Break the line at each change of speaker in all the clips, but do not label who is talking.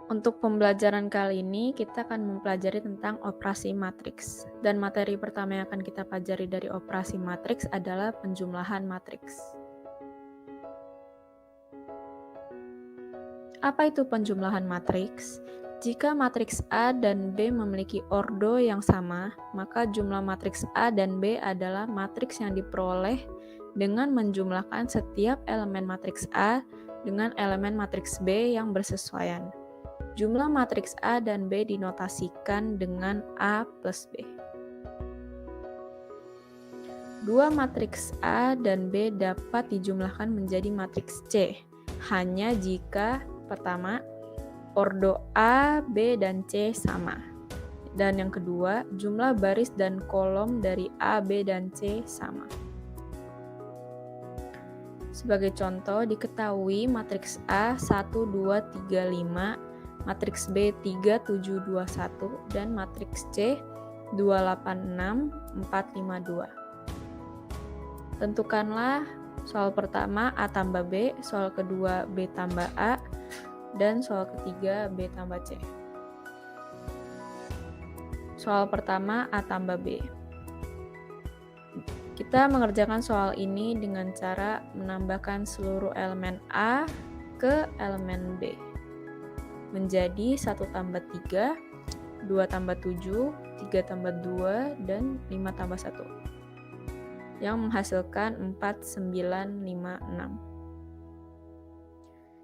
Untuk pembelajaran kali ini, kita akan mempelajari tentang operasi matriks. Dan materi pertama yang akan kita pelajari dari operasi matriks adalah penjumlahan matriks. Apa itu penjumlahan matriks? Jika matriks A dan B memiliki ordo yang sama, maka jumlah matriks A dan B adalah matriks yang diperoleh dengan menjumlahkan setiap elemen matriks A dengan elemen matriks B yang bersesuaian. Jumlah matriks A dan B dinotasikan dengan A plus B. Dua matriks A dan B dapat dijumlahkan menjadi matriks C, hanya jika pertama, ordo A, B, dan C sama. Dan yang kedua, jumlah baris dan kolom dari A, B, dan C sama. Sebagai contoh, diketahui matriks A 1, 2, 3, 5, matriks B 3, 7, 2, 1, dan matriks C 2, 8, 6, 4, 5, 2. Tentukanlah soal pertama A tambah B, soal kedua B tambah A, dan soal ketiga B tambah C. Soal pertama A tambah B. Kita mengerjakan soal ini dengan cara menambahkan seluruh elemen A ke elemen B. Menjadi 1 tambah 3, 2 tambah 7, 3 tambah 2, dan 5 tambah 1. Yang menghasilkan 4, 9, 5, 6.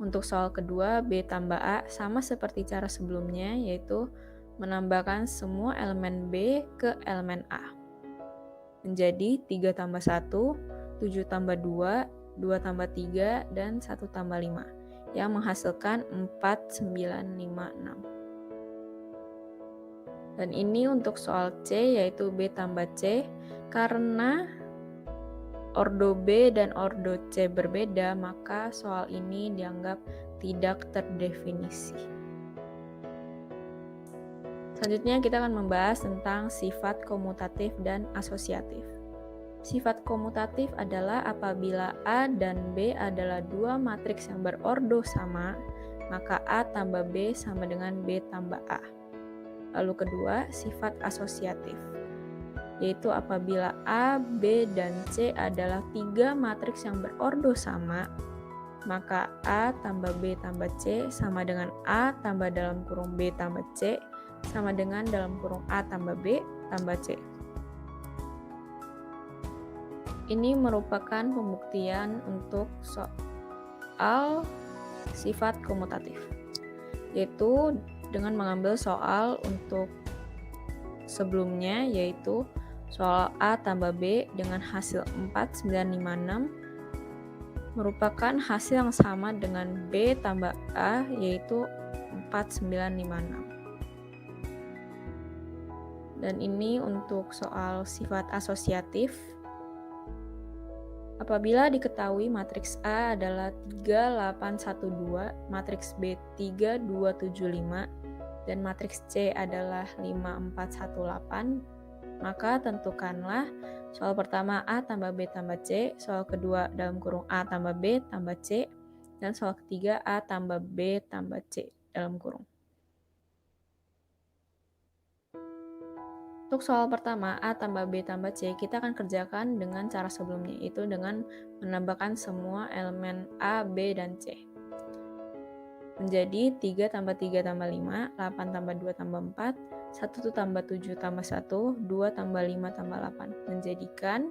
Untuk soal kedua, B tambah A sama seperti cara sebelumnya, yaitu menambahkan semua elemen B ke elemen A. Menjadi 3 tambah 1, 7 tambah 2, 2 tambah 3, dan 1 tambah 5, yang menghasilkan 4, 9, 5, 6. Dan ini untuk soal C, yaitu B tambah C, karena ordo B dan ordo C berbeda, maka soal ini dianggap tidak terdefinisi. Selanjutnya kita akan membahas tentang sifat komutatif dan asosiatif. Sifat komutatif adalah apabila A dan B adalah dua matriks yang berordo sama, maka A tambah B sama dengan B tambah A. Lalu kedua, sifat asosiatif, yaitu apabila A, B, dan C adalah tiga matriks yang berordo sama, maka A tambah B tambah C sama dengan A tambah dalam kurung B tambah C sama dengan dalam kurung A tambah B tambah C. Ini merupakan pembuktian untuk soal sifat komutatif, yaitu dengan mengambil soal untuk sebelumnya, yaitu soal A tambah B dengan hasil 4, 9, 5, 6 merupakan hasil yang sama dengan B tambah A, yaitu 4, 9, 5, 6. Dan ini untuk soal sifat asosiatif. Apabila diketahui matriks A adalah 3, 8, 1, 2, matriks B 3, 2, 7, 5, dan matriks C adalah 5, 4, 1, 8, maka tentukanlah soal pertama A tambah B tambah C, soal kedua dalam kurung A tambah B tambah C, dan soal ketiga A tambah B tambah C dalam kurung. Untuk soal pertama A tambah B tambah C, kita akan kerjakan dengan cara sebelumnya, yaitu dengan menambahkan semua elemen A, B, dan C. Menjadi 3 tambah 3 tambah 5, 8 tambah 2 tambah 4, 1 tambah 7 tambah 1, 2 tambah 5 tambah 8, menjadikan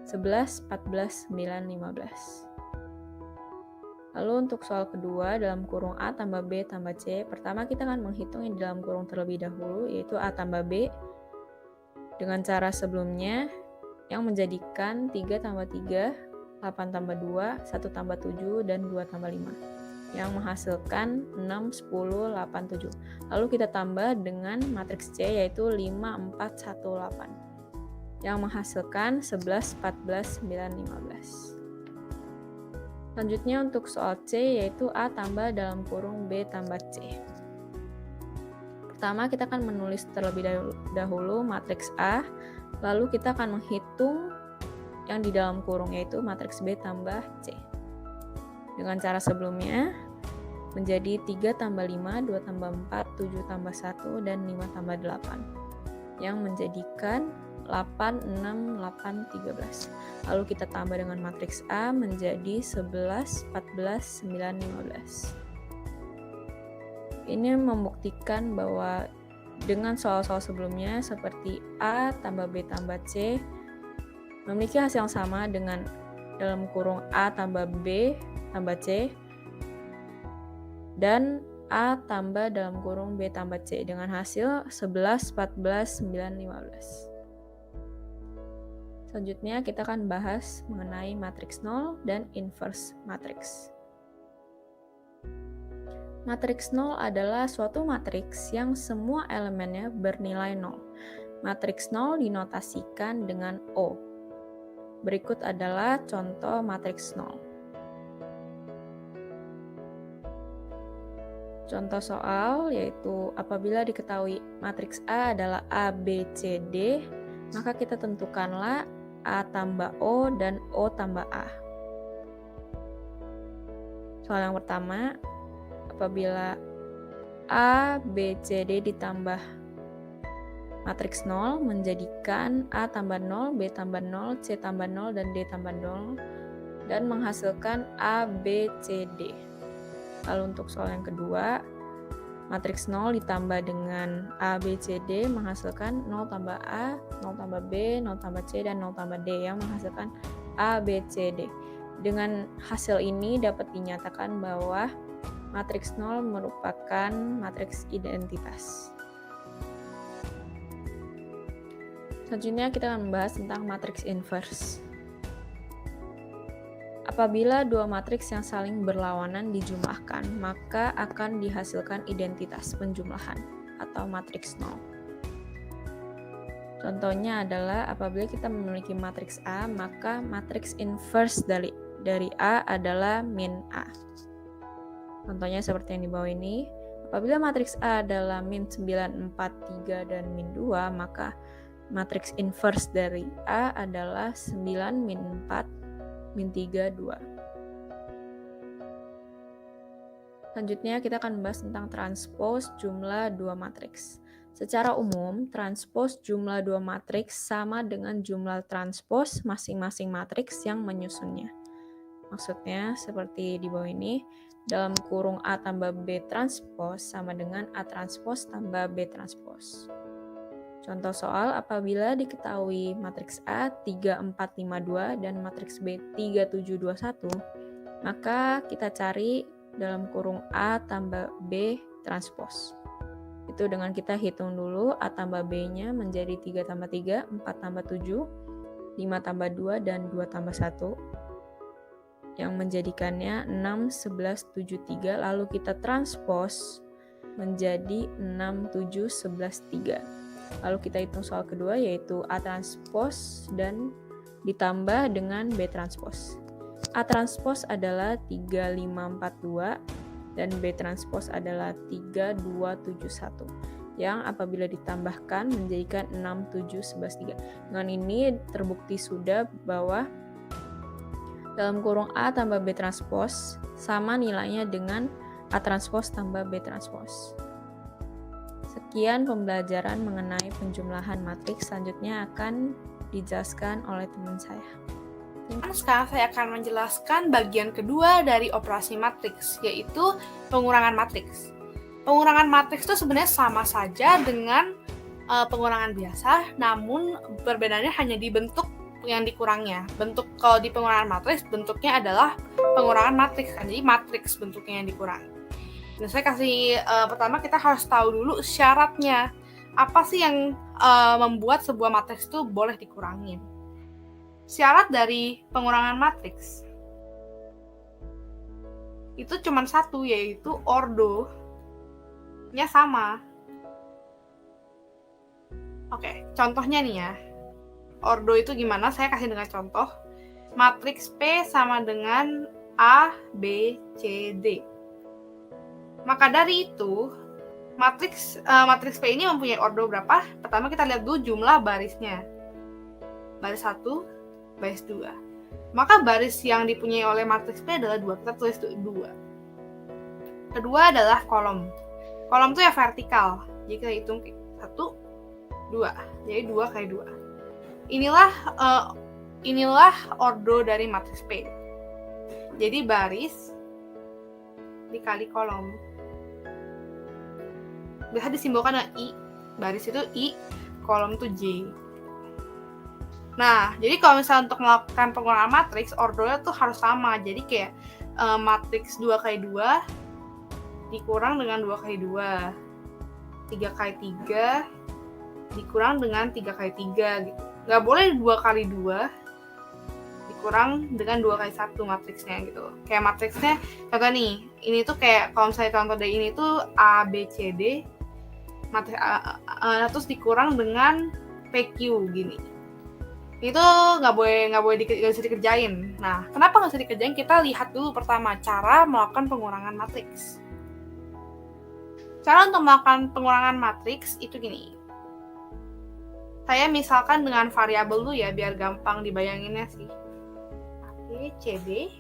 11, 14, 9, 15. Lalu untuk soal kedua, dalam kurung A tambah B tambah C, pertama kita akan menghitung yang dalam kurung terlebih dahulu, yaitu A tambah B, dengan cara sebelumnya, yang menjadikan 3 tambah 3, 8 tambah 2, 1 tambah 7, dan 2 tambah 5. Yang menghasilkan 6, 10, 8, 7. Lalu kita tambah dengan matriks C, yaitu 5, 4, 1, 8. Yang menghasilkan 11, 14, 9, 15. Selanjutnya untuk soal C, yaitu A tambah dalam kurung B tambah C. Pertama kita akan menulis terlebih dahulu matriks A, lalu kita akan menghitung yang di dalam kurung, yaitu matriks B tambah C. Dengan cara sebelumnya, menjadi 3 tambah 5, 2 tambah 4, 7 tambah 1, dan 5 tambah 8, yang menjadikan 8, 6, 8, 13. Lalu kita tambah dengan matriks A menjadi 11, 14, 9, 15. Ini membuktikan bahwa dengan soal-soal sebelumnya seperti A tambah B tambah C memiliki hasil yang sama dengan dalam kurung A tambah B tambah C dan A tambah dalam kurung B tambah C dengan hasil 11, 14, 9, 15. Selanjutnya kita akan bahas mengenai matriks nol dan inverse matriks. Matriks nol adalah suatu matriks yang semua elemennya bernilai nol. Matriks nol dinotasikan dengan O. Berikut adalah contoh matriks nol. Contoh soal yaitu apabila diketahui matriks A adalah A, B, C, D, maka kita tentukanlah A tambah O dan O tambah A. Soal yang pertama, apabila A, B, C, D ditambah matriks 0 menjadikan A tambah 0, B tambah 0, C tambah 0, dan D tambah 0 dan menghasilkan A, B, C, D. Lalu untuk soal yang kedua, matriks 0 ditambah dengan A, B, C, D menghasilkan 0 tambah A, 0 tambah B, 0 tambah C, dan 0 tambah D yang menghasilkan A, B, C, D. Dengan hasil ini dapat dinyatakan bahwa matriks 0 merupakan matriks identitas. Selanjutnya kita akan membahas tentang matriks inverse. Apabila dua matriks yang saling berlawanan dijumlahkan, maka akan dihasilkan identitas penjumlahan atau matriks 0. Contohnya adalah apabila kita memiliki matriks A, maka matriks inverse dari A adalah min A. Contohnya seperti yang di bawah ini. Apabila matriks A adalah min 9, 4, 3, dan min 2, maka matriks inverse dari A adalah 9, min 4, min 3, 2. Selanjutnya kita akan membahas tentang transpose jumlah dua matriks. Secara umum, transpose jumlah dua matriks sama dengan jumlah transpose masing-masing matriks yang menyusunnya. Maksudnya seperti di bawah ini, dalam kurung A tambah B transpose sama dengan A transpose tambah B transpose. Contoh soal, apabila diketahui matriks A 3, 4, 5, 2 dan matriks B 3, 7, 2, 1, maka kita cari dalam kurung A tambah B transpose. Itu dengan kita hitung dulu A tambah B-nya menjadi 3 tambah 3, 4 tambah 7, 5 tambah 2, dan 2 tambah 1. Yang menjadikannya 6, 11, 7, 3. Lalu kita transpose menjadi 6, 7, 11, 3. Lalu kita hitung soal kedua yaitu A transpose dan ditambah dengan B transpose. A transpose adalah 3, 5, 4, 2 dan B transpose adalah 3, 2, 7, 1 yang apabila ditambahkan menjadikan 6, 7, 11, 3. Dengan ini terbukti sudah bahwa dalam kurung A tambah B transpose sama nilainya dengan A transpose tambah B transpose. Sekian pembelajaran mengenai penjumlahan matriks, selanjutnya akan dijelaskan oleh teman saya.
Sekarang saya akan menjelaskan bagian kedua dari operasi matriks, yaitu pengurangan matriks. Pengurangan matriks itu sebenarnya sama saja dengan pengurangan biasa, namun perbedaannya hanya di bentuk yang dikurangnya. Bentuk kalau di pengurangan matriks bentuknya adalah pengurangan matriks, jadi matriks bentuknya yang dikurangi. Nah, saya kasih pertama kita harus tahu dulu syaratnya. Apa sih yang membuat sebuah matriks itu boleh dikurangin? Syarat dari pengurangan matriks itu cuma satu, yaitu ordonya sama. Oke, contohnya nih ya. Ordo itu gimana? Saya kasih dengan contoh. Matriks P sama dengan A, B, C, D. Maka dari itu, matriks P ini mempunyai ordo berapa? Pertama kita lihat dulu jumlah barisnya. Baris 1, baris 2. Maka baris yang dipunyai oleh matriks P adalah 2. Kita tulis 2. Kedua adalah kolom. Kolom itu ya vertikal. Jadi kita hitung 1, 2. Jadi 2 kali 2. Inilah ordo dari matriks P. Jadi baris dikali kolom. Biasa disimbolkan dengan I. Baris itu I, kolom itu J. Nah, jadi kalau misalnya untuk melakukan pengurangan matriks, ordonya tuh harus sama. Jadi kayak matriks 2 kali 2 dikurang dengan 2 kali 2. 3 kali 3 dikurang dengan 3 kali 3 gitu. Nggak boleh 2 kali 2 dikurang dengan 2 kali 1 matriksnya gitu. Kayak matriksnya, contoh nih, ini tuh kayak kalau misalnya contoh dari ini tuh A, B, C, D, matriks terus dikurang dengan PQ gini. Itu nggak bisa dikerjain. Nah, kenapa nggak bisa dikerjain? Kita lihat dulu pertama cara melakukan pengurangan matriks. Cara untuk melakukan pengurangan matriks itu gini. Saya misalkan dengan variabel dulu ya, biar gampang dibayanginnya sih. Oke, CD.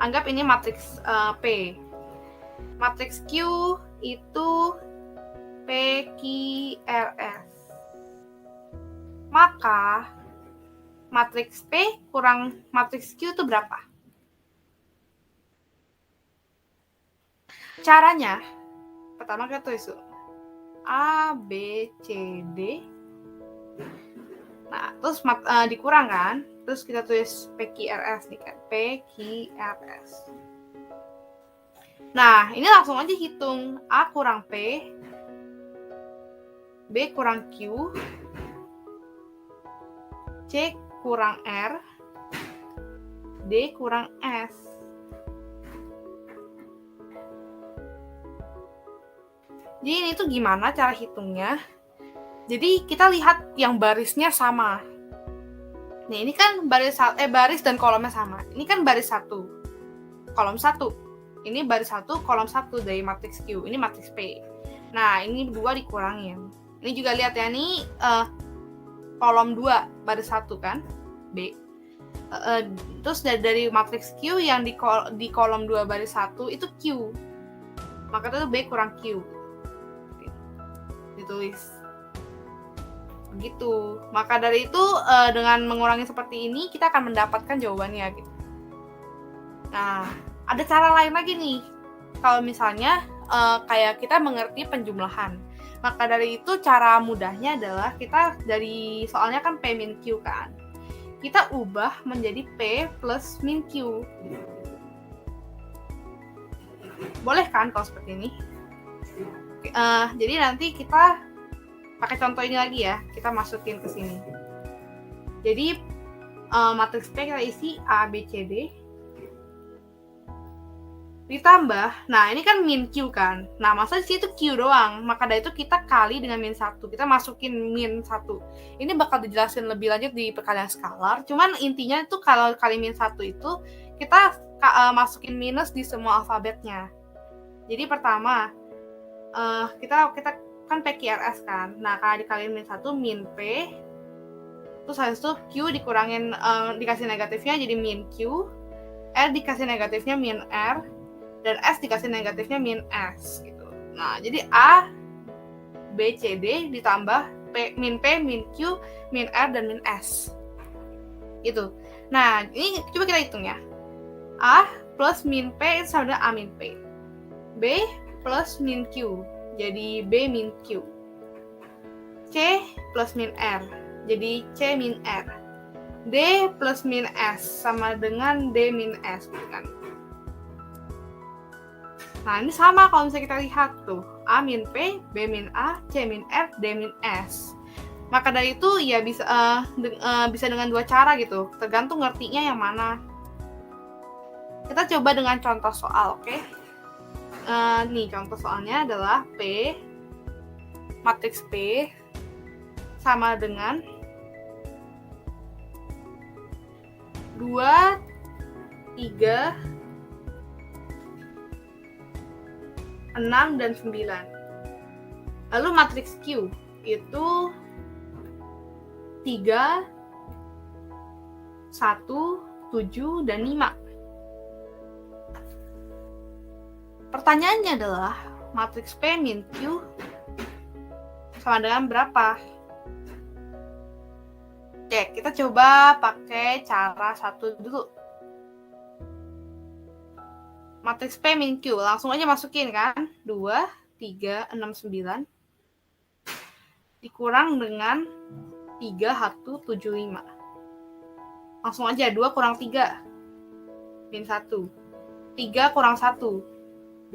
Anggap ini matriks P. Matriks Q itu PQRS. Maka matriks P kurang matriks Q itu berapa? Caranya, pertama kita tulis A, B, C, D. Nah, terus dikurang kan? Terus kita tulis PQRS nih kan. PQRS. Nah, ini langsung aja hitung. A kurang P, B kurang Q, C kurang R, D kurang S. Jadi ini tuh gimana cara hitungnya? Jadi kita lihat yang barisnya sama. Nih, ini kan baris dan kolomnya sama. Ini kan baris 1, kolom 1. Ini baris 1, kolom 1 dari matriks Q. Ini matriks P. Nah, ini 2 dikurangin. Ini juga lihat ya, nih kolom 2 baris 1 kan, B. Terus dari matriks Q yang di kolom 2 baris 1 itu Q. Maka itu B kurang Q. Ditulis. Begitu. Maka dari itu dengan mengurangi seperti ini kita akan mendapatkan jawabannya gitu. Nah, ada cara lain lagi nih. Kalau misalnya kayak kita mengerti penjumlahan. Maka dari itu cara mudahnya adalah kita dari soalnya kan P min Q kan. Kita ubah menjadi P plus min Q. Boleh kan kalau seperti ini? Jadi nanti kita pakai contoh ini lagi ya. Kita masukin ke sini. Jadi matriks P kita isi A, B, C, D. Ditambah, nah ini kan min Q kan. Nah, masa di situ Q doang. Maka dari itu kita kali dengan min 1. Kita masukin min 1. Ini bakal dijelasin lebih lanjut di perkalian skalar. Cuman intinya itu kalau kali min 1 itu kita masukin minus di semua alfabetnya. Jadi pertama, kita kan PQRS kan. Nah, kalau dikaliin min 1 min P. Terus habis itu Q dikurangin dikasih negatifnya jadi min Q. R dikasih negatifnya min R. Dan S dikasih negatifnya min S gitu. Nah, jadi A, B, C, D ditambah min P, min Q, min R, dan min S. Gitu. Nah, ini coba kita hitung ya. A plus min P sama dengan A min P. B plus min Q, jadi B min Q. C plus min R, jadi C min R. D plus min S sama dengan D min S, kan? Nah, ini sama kalau misalnya kita lihat tuh. A min P, B min A, C min R, D min S. Maka dari itu ya bisa dengan dua cara gitu. Tergantung ngertinya yang mana. Kita coba dengan contoh soal, oke? Nih, contoh soalnya adalah P, matriks P sama dengan 2, 3, 6, dan 9. Lalu matriks Q itu 3, 1, 7, dan 5. Pertanyaannya adalah, matriks P min Q sama dengan berapa? Oke, kita coba pakai cara satu dulu. Matriks P min Q, langsung aja masukin kan. 2, 3, 6, 9. Dikurang dengan 3, 1, 7, 5. Langsung aja, 2 kurang 3. Min 1. 3 kurang 1.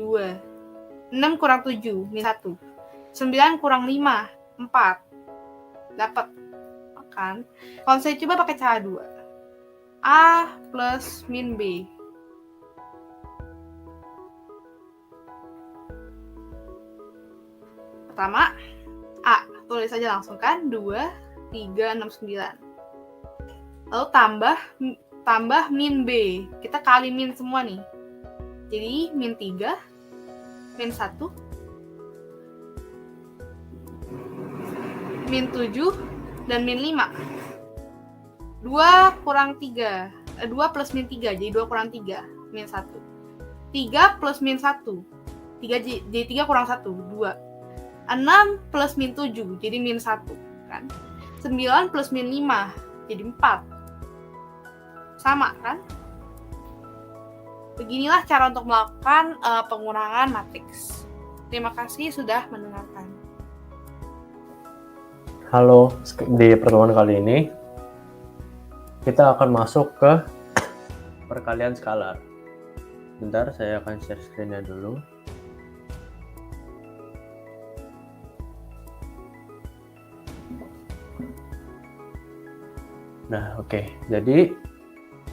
2. 6 kurang 7. Min 1. 9 kurang 5. 4. Dapat. Kan? Kalau saya coba pakai cara 2. A plus min B. Pertama, A. Tulis aja langsung kan. 2, 3, 6, 9. Lalu tambah min B. Kita kali min semua nih. Jadi min 3, min 1, min 7, dan min 5. 2 kurang 3. 2 plus min 3, jadi 2 kurang 3, min 1. 3 plus min 1. 3, jadi 3 kurang 1, 2. 6 plus min 7, jadi min 1. Kan? 9 plus min 5, jadi 4. Sama kan? Beginilah cara untuk melakukan pengurangan matriks. Terima kasih sudah mendengarkan.
Halo, di pertemuan kali ini kita akan masuk ke perkalian skalar. Bentar, saya akan share screen-nya dulu. Nah, oke. Jadi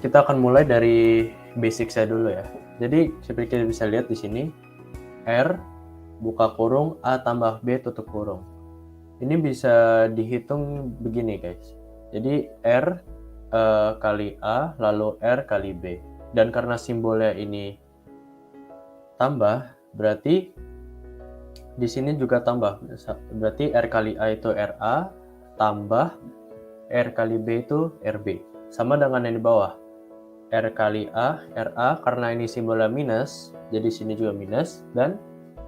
kita akan mulai dari basic saya dulu ya. Jadi seperti kita bisa lihat di sini, R buka kurung A tambah B tutup kurung. Ini bisa dihitung begini guys. Jadi R kali A lalu R kali B. Dan karena simbolnya ini tambah, berarti di sini juga tambah. Berarti R kali A itu RA tambah R kali B itu RB. Sama dengan yang di bawah. R kali A, RA, karena ini simbolnya minus, jadi sini juga minus, dan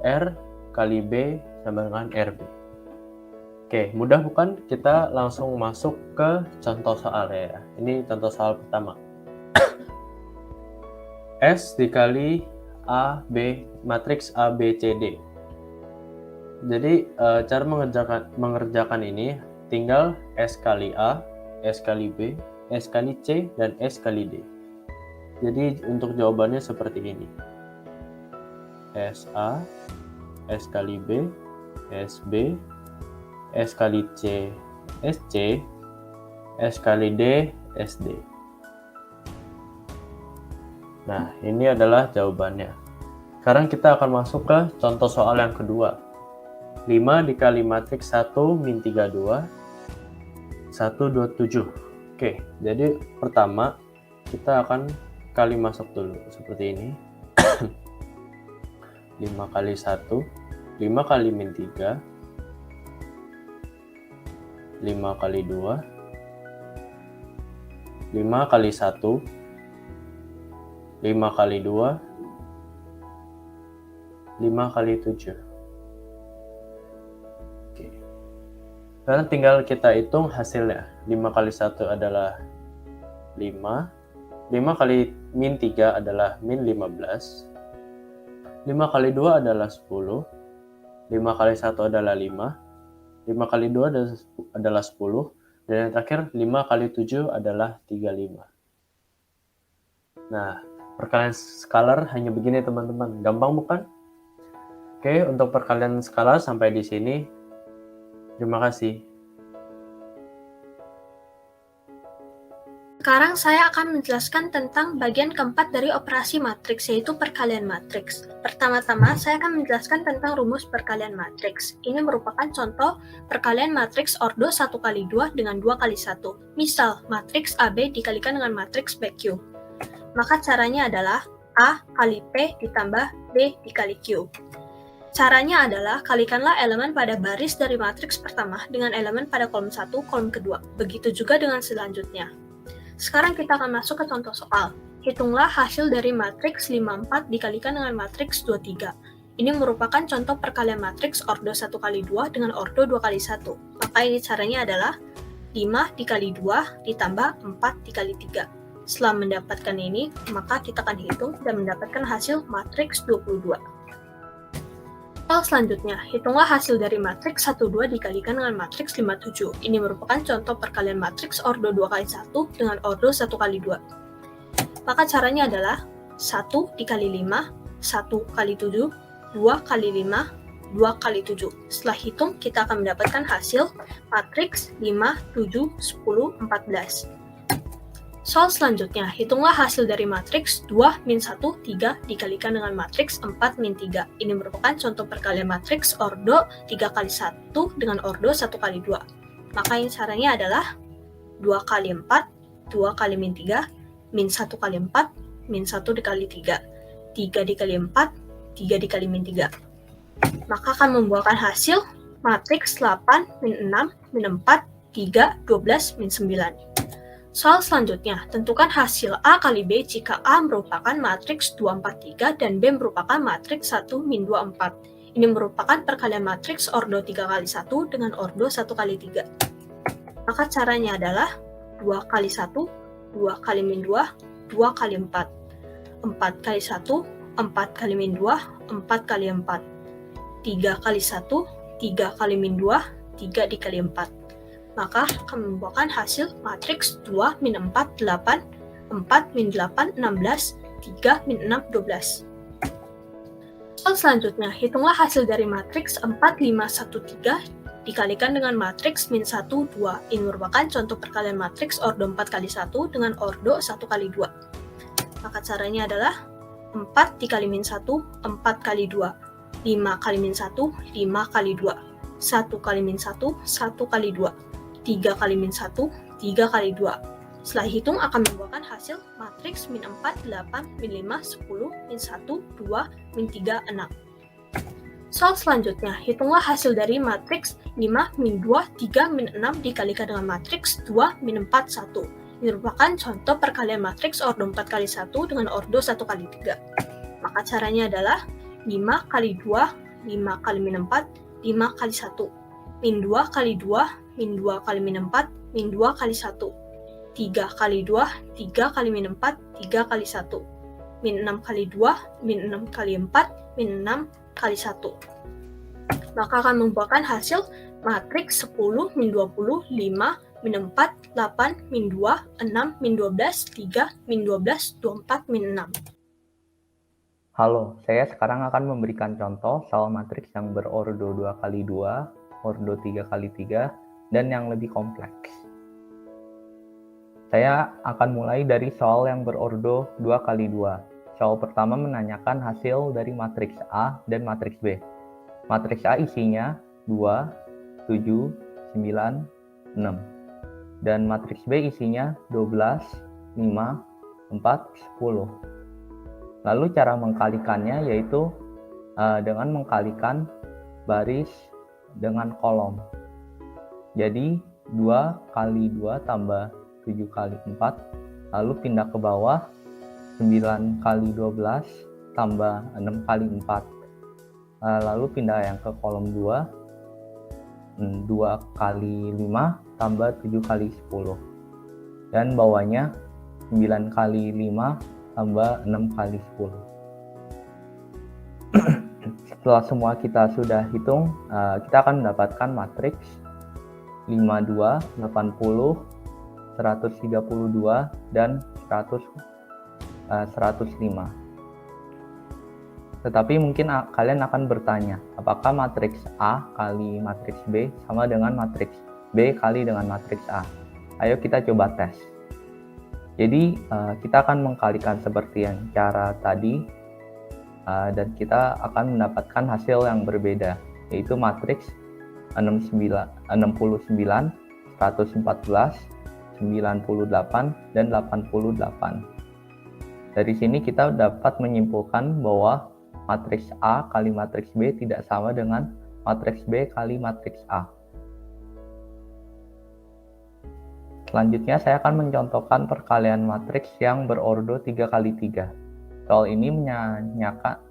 R kali B sama dengan RB. Oke, mudah bukan? Kita langsung masuk ke contoh soal ya. Ini contoh soal pertama. S dikali A, B, matriks A, B, C, D. Jadi, cara mengerjakan ini, tinggal S kali A, S kali B, S kali C, dan S kali D. Jadi untuk jawabannya seperti ini. SA, S kali B, SB, S kali C, SC, S kali D, SD. Nah, ini adalah jawabannya. Sekarang kita akan masuk ke contoh soal yang kedua. 5 dikali matriks 1 min 32, 127. Oke, jadi pertama kita akan kali masuk dulu seperti ini. 5 kali 1, 5 kali min 3, 5 kali 2, 5 kali 1, 5 kali 2, 5 kali 7. Oke. Sekarang tinggal kita hitung hasilnya. 5 kali 1 adalah 5. 5 kali min 3 adalah min 15. 5 kali 2 adalah 10. 5 kali 1 adalah 5. 5 kali 2 adalah 10. Dan yang terakhir 5 kali 7 adalah 35. Nah, perkalian skalar hanya begini teman-teman. Gampang bukan? Oke, untuk perkalian skalar sampai di sini. Terima kasih.
Sekarang saya akan menjelaskan tentang bagian keempat dari operasi matriks, yaitu perkalian matriks. Pertama-tama, saya akan menjelaskan tentang rumus perkalian matriks. Ini merupakan contoh perkalian matriks ordo 1 kali 2 dengan 2 kali 1. Misal, matriks AB dikalikan dengan matriks BQ. Maka caranya adalah A kali P ditambah B dikali Q. Caranya adalah kalikanlah elemen pada baris dari matriks pertama dengan elemen pada kolom 1, kolom kedua. Begitu juga dengan selanjutnya. Sekarang kita akan masuk ke contoh soal. hitunglah hasil dari matriks 54 dikalikan dengan matriks 23. Ini merupakan contoh perkalian matriks ordo 1 kali 2 dengan ordo 2 kali 1. Maka ini caranya adalah 5 dikali 2 ditambah 4 dikali 3. Setelah mendapatkan ini, maka kita akan hitung dan mendapatkan hasil matriks 22. Soal selanjutnya, hitunglah hasil dari matriks 12 dikalikan dengan matriks 57. Ini merupakan contoh perkalian matriks ordo 2 kali 1 dengan ordo 1 kali 2. Maka caranya adalah 1 dikali 5, 1 kali 7, 2 kali 5, 2 kali 7. Setelah hitung, kita akan mendapatkan hasil matriks 5, 7, 10, 14. Soal selanjutnya, hitunglah hasil dari matriks 2 min 1, 3 dikalikan dengan matriks 4 min 3. Ini merupakan contoh perkalian matriks ordo 3 kali 1 dengan ordo 1 kali 2. Maka yang caranya adalah 2 kali 4, 2 kali min 3, min 1 kali 4, min 1 dikali 3. 3 dikali 4, 3 dikali min 3. Maka akan membuahkan hasil matriks 8 min 6, min 4, 3, 12, min 9. Soal selanjutnya, tentukan hasil A kali B jika A merupakan matriks 2, 4, 3 dan B merupakan matriks 1, min 2, 4. Ini merupakan perkalian matriks ordo 3 kali 1 dengan ordo 1 kali 3. Maka caranya adalah 2 kali 1, 2 kali min 2, 2 kali 4. 4 kali 1, 4 kali min 2, 4 kali 4. 3 kali 1, 3 kali min 2, 3 dikali 4. Maka akan membuahkan hasil matriks 2 min 4, 8, 4 min 8, 16, 3 min 6, 12. Soal selanjutnya, hitunglah hasil dari matriks 4, 5, 1, 3 dikalikan dengan matriks min 1, 2. Ini merupakan contoh perkalian matriks ordo 4 kali 1 dengan ordo 1 kali 2. Maka caranya adalah 4 dikali min 1, 4 kali 2. 5 kali min 1, 5 kali 2. 1 kali min 1, 1 kali 2. 3 kali min 1, 3 kali 2. Setelah hitung akan membuahkan hasil matriks min 4, 8, min 5, 10, min 1, 2, min 3, 6. Soal selanjutnya, hitunglah hasil dari matriks 5, min 2, 3, min 6 dikalikan dengan matriks 2, min 4, 1. Ini merupakan contoh perkalian matriks ordo 4 kali 1 dengan ordo 1 kali 3. Maka caranya adalah 5 kali 2, 5 kali min 4, 5 kali 1. Min 2 kali 2, min 2 kali min 4, min 2 kali 1. 3 kali 2, 3 kali min 4, 3 kali 1. Min 6 kali 2, min 6 kali 4, min 6 kali 1. Maka akan membuahkan hasil matriks 10, min 20, 5, min 4, 8, min 2, 6, min 12, 3, min 12, 24, min 6.
Halo, saya sekarang akan memberikan contoh soal matriks yang berordo 2 kali 2, ordo 3 kali 3, dan yang lebih kompleks. Saya akan mulai dari soal yang berordo 2 kali 2. Soal pertama menanyakan hasil dari matriks A dan matriks B. Matriks A isinya 2, 7, 9, 6. Dan matriks B isinya 12, 5, 4, 10. Lalu cara mengkalikannya yaitu dengan mengkalikan baris dengan kolom. Jadi 2 kali 2 tambah 7 kali 4, lalu pindah ke bawah 9 kali 12 tambah 6 kali 4, lalu pindah yang ke kolom 2, 2 kali 5 tambah 7 kali 10, dan bawahnya 9 kali 5 tambah 6 kali 10. Setelah semua kita sudah hitung, kita akan mendapatkan matriks 52, 80, 132, dan 105. Tetapi mungkin kalian akan bertanya, apakah matriks A kali matriks B sama dengan matriks B kali dengan matriks A? Ayo kita coba tes. Jadi kita akan mengkalikan seperti yang cara tadi, dan kita akan mendapatkan hasil yang berbeda, yaitu matriks 69, 114, 98, dan 88. Dari sini kita dapat menyimpulkan bahwa matriks A kali matriks B tidak sama dengan matriks B kali matriks A. Selanjutnya saya akan mencontohkan perkalian matriks yang berordo 3 kali 3. Soal ini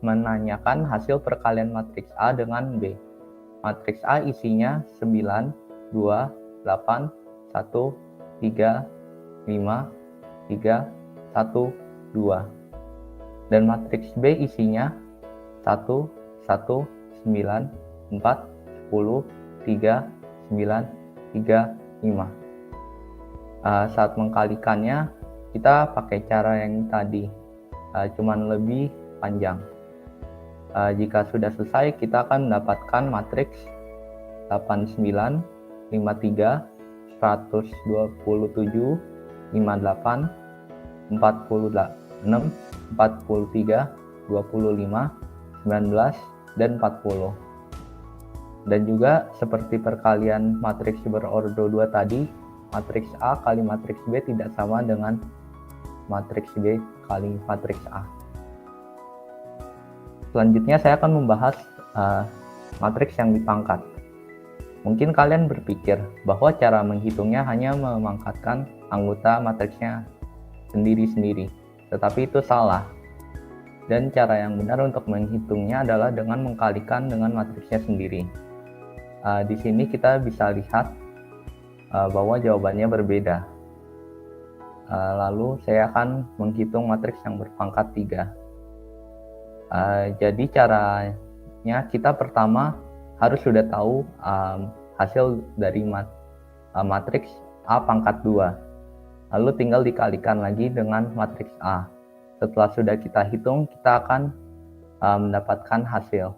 menanyakan hasil perkalian matriks A dengan B. Matriks A isinya 9, 2, 8, 1, 3, 5, 3, 1, 2. Dan matriks B isinya 1, 1, 9, 4, 10, 3, 9, 3, 5. Saat mengkalikannya, kita pakai cara yang tadi, cuman lebih panjang. Jika sudah selesai, kita akan mendapatkan matriks 89, 53, 127, 58, 46, 43, 25, 19, dan 40. Dan juga seperti perkalian matriks berordo 2 tadi, matriks A kali matriks B tidak sama dengan matriks B kali matriks A. Selanjutnya saya akan membahas matriks yang dipangkat. Mungkin kalian berpikir bahwa cara menghitungnya hanya memangkatkan anggota matriksnya sendiri-sendiri, tetapi itu salah. Dan cara yang benar untuk menghitungnya adalah dengan mengkalikan dengan matriksnya sendiri. Di sini kita bisa lihat bahwa jawabannya berbeda. Lalu saya akan menghitung matriks yang berpangkat 3. Jadi caranya kita pertama harus sudah tahu hasil dari matriks A pangkat 2. Lalu tinggal dikalikan lagi dengan matriks A. Setelah sudah kita hitung, kita akan mendapatkan hasil.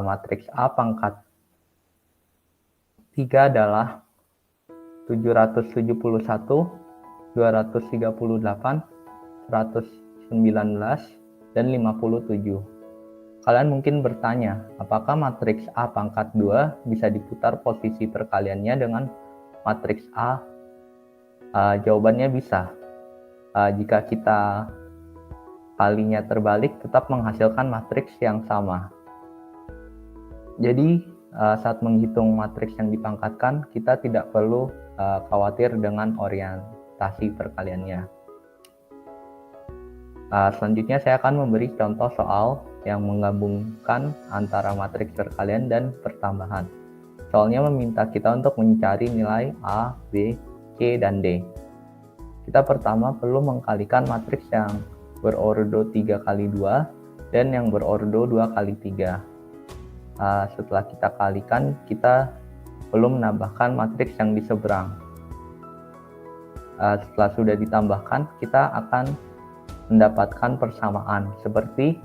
Matriks A pangkat 3 adalah 771, 238, 119, dan 57. Kalian mungkin bertanya, apakah matriks A pangkat 2 bisa diputar posisi perkaliannya dengan matriks A? Jawabannya bisa. Jika kita kalinya terbalik, tetap menghasilkan matriks yang sama. Jadi, saat menghitung matriks yang dipangkatkan, kita tidak perlu khawatir dengan orientasi perkaliannya. Selanjutnya saya akan memberi contoh soal yang menggabungkan antara matriks perkalian dan pertambahan. Soalnya meminta kita untuk mencari nilai A, B, C, dan D. Kita pertama perlu mengkalikan matriks yang berordo 3 kali 2 dan yang berordo 2 kali 3. Setelah kita kalikan, kita perlu menambahkan matriks yang di seberang. Setelah sudah ditambahkan, kita akan mendapatkan persamaan seperti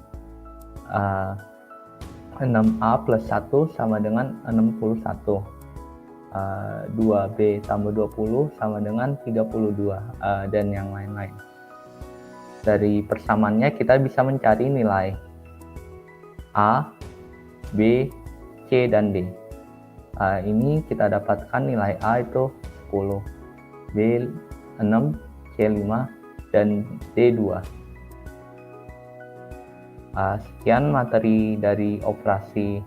6A plus 1 sama dengan 61, 2B tambah 20 sama dengan 32, dan yang lain-lain. Dari persamaannya kita bisa mencari nilai A, B, C, dan D. Ini kita dapatkan nilai A itu 10, B 6, C 5, dan D 2. Sekian materi dari operasi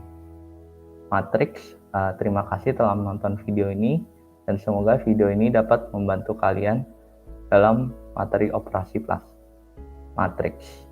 matriks. Terima kasih telah menonton video ini, dan semoga video ini dapat membantu kalian dalam materi operasi plus matriks.